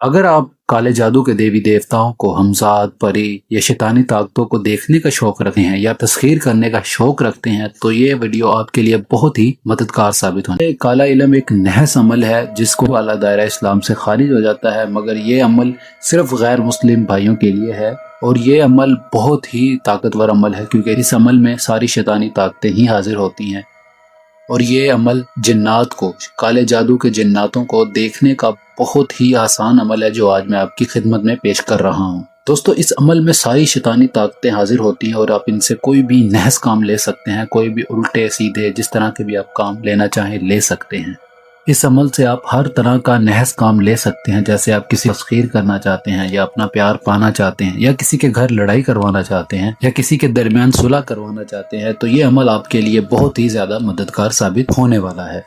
अगर आप काले जादू के देवी देवताओं को, हमजाद, परी या शैतानी ताकतों को देखने का शौक रखते हैं या तस्खीर करने का शौक रखते हैं तो ये वीडियो आपके लिए बहुत ही मददगार साबित होने। काला इल्म एक नहस अमल है जिसको वाला दायरा इस्लाम से खारिज हो जाता है, मगर ये अमल सिर्फ गैर मुस्लिम भाइयों के लिए है और ये अमल बहुत ही ताकतवर अमल है क्योंकि इस अमल में सारी शैतानी ताकतें ही हाजिर होती हैं। और ये अमल जिन्नात को, काले जादू के जिन्नातों को देखने का बहुत ही आसान अमल है जो आज मैं आपकी खिदमत में पेश कर रहा हूँ। दोस्तों, इस अमल में सारी शैतानी ताकतें हाजिर होती हैं और आप इनसे कोई भी नहस काम ले सकते हैं, कोई भी उल्टे सीधे जिस तरह के भी आप काम लेना चाहें ले सकते हैं। इस अमल से आप हर तरह का नहस काम ले सकते हैं, जैसे आप किसी तस्खीर करना चाहते हैं या अपना प्यार पाना चाहते हैं या किसी के घर लड़ाई करवाना चाहते हैं या किसी के दरमियान सुलह करवाना चाहते हैं, तो ये अमल आपके लिए बहुत ही ज्यादा मददगार साबित होने वाला है।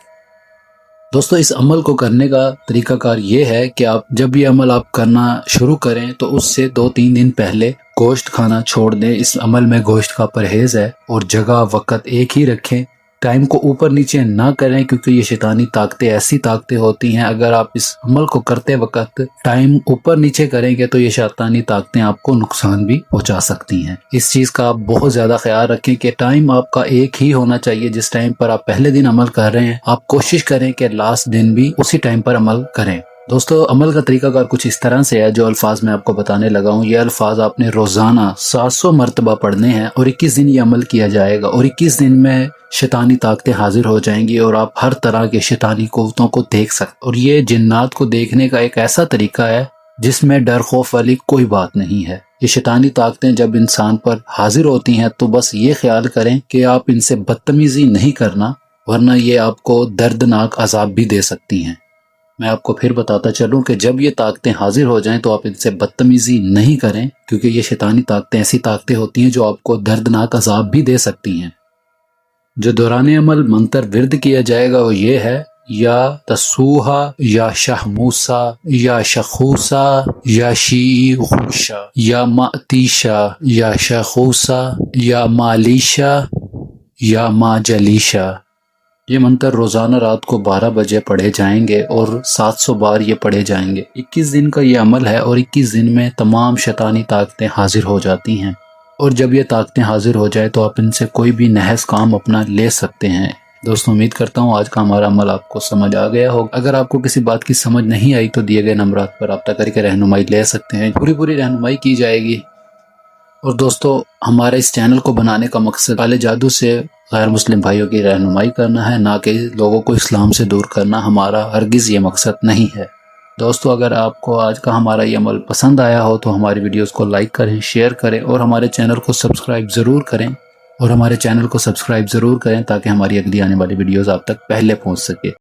दोस्तों, इस अमल को करने का तरीकाकार ये है कि आप जब ये अमल आप करना शुरू करें तो उससे 2-3 दिन पहले गोश्त खाना छोड़ दें। इस अमल में गोश्त का परहेज है और जगह वक्त एक ही रखें। टाइम को ऊपर नीचे ना करें क्योंकि ये शैतानी ताकतें ऐसी ताकतें होती हैं, अगर आप इस अमल को करते वक्त टाइम ऊपर नीचे करेंगे तो ये शैतानी ताकतें आपको नुकसान भी पहुंचा सकती हैं। इस चीज का आप बहुत ज्यादा ख्याल रखें कि टाइम आपका एक ही होना चाहिए। जिस टाइम पर आप पहले दिन अमल कर रहे हैं आप कोशिश करें कि लास्ट दिन भी उसी टाइम पर अमल करें। दोस्तों, अमल का तरीकाकार कुछ इस तरह से है, जो अल्फाज मैं आपको बताने लगा हूँ ये अल्फाज आपने रोजाना 700 मरतबा पढ़ने हैं और 21 दिन ये अमल किया जाएगा और 21 दिन में शैतानी ताकतें हाजिर हो जाएंगी और आप हर तरह के शैतानी कुव्वतों को देख सकते। और ये जिन्नात को देखने का एक ऐसा तरीका है जिसमें डर खौफ वाली कोई बात नहीं है। ये शैतानी ताकतें जब इंसान पर हाजिर होती हैं तो बस ये ख्याल करें कि आप इनसे बदतमीजी नहीं करना, वरना ये आपको दर्दनाक अजाब भी दे सकती हैं। मैं आपको फिर बताता चलूं कि जब ये ताकतें हाजिर हो जाएं तो आप इनसे बदतमीजी नहीं करें क्योंकि ये शैतानी ताकतें ऐसी ताकतें होती हैं जो आपको दर्दनाक अजाब भी दे सकती हैं। जो दौरान अमल मंत्र विर्द किया जाएगा वो ये है, या तसूहा या शहमूसा या शखूसा या शीखूशा या मातीशा या शखूसा या मालीशा या माजलीशा। ये मंत्र रोजाना रात को 12 बजे पढ़े जाएंगे और 700 बार ये पढ़े जाएंगे। 21 दिन का ये अमल है और 21 दिन में तमाम शैतानी ताकतें हाजिर हो जाती हैं और जब ये ताकतें हाजिर हो जाए तो आप इनसे कोई भी नहस काम अपना ले सकते हैं। दोस्तों, उम्मीद करता हूँ आज का हमारा अमल आपको समझ आ गया होगा। अगर आपको किसी बात की समझ नहीं आई तो दिए गए नंबरात पर रब्ता करके रहनुमाई ले सकते हैं, पूरी रहनुमाई की जाएगी। और दोस्तों, हमारे इस चैनल को बनाने का मकसद काले जादू से गैर मुस्लिम भाइयों की रहनुमाई करना है, ना कि लोगों को इस्लाम से दूर करना। हमारा हरगिज़ ये मकसद नहीं है। दोस्तों, अगर आपको आज का हमारा ये अमल पसंद आया हो तो हमारी वीडियोस को लाइक करें, शेयर करें और हमारे चैनल को सब्सक्राइब ज़रूर करें ताकि हमारी अगली आने वाली वीडियोस आप तक पहले पहुंच सके।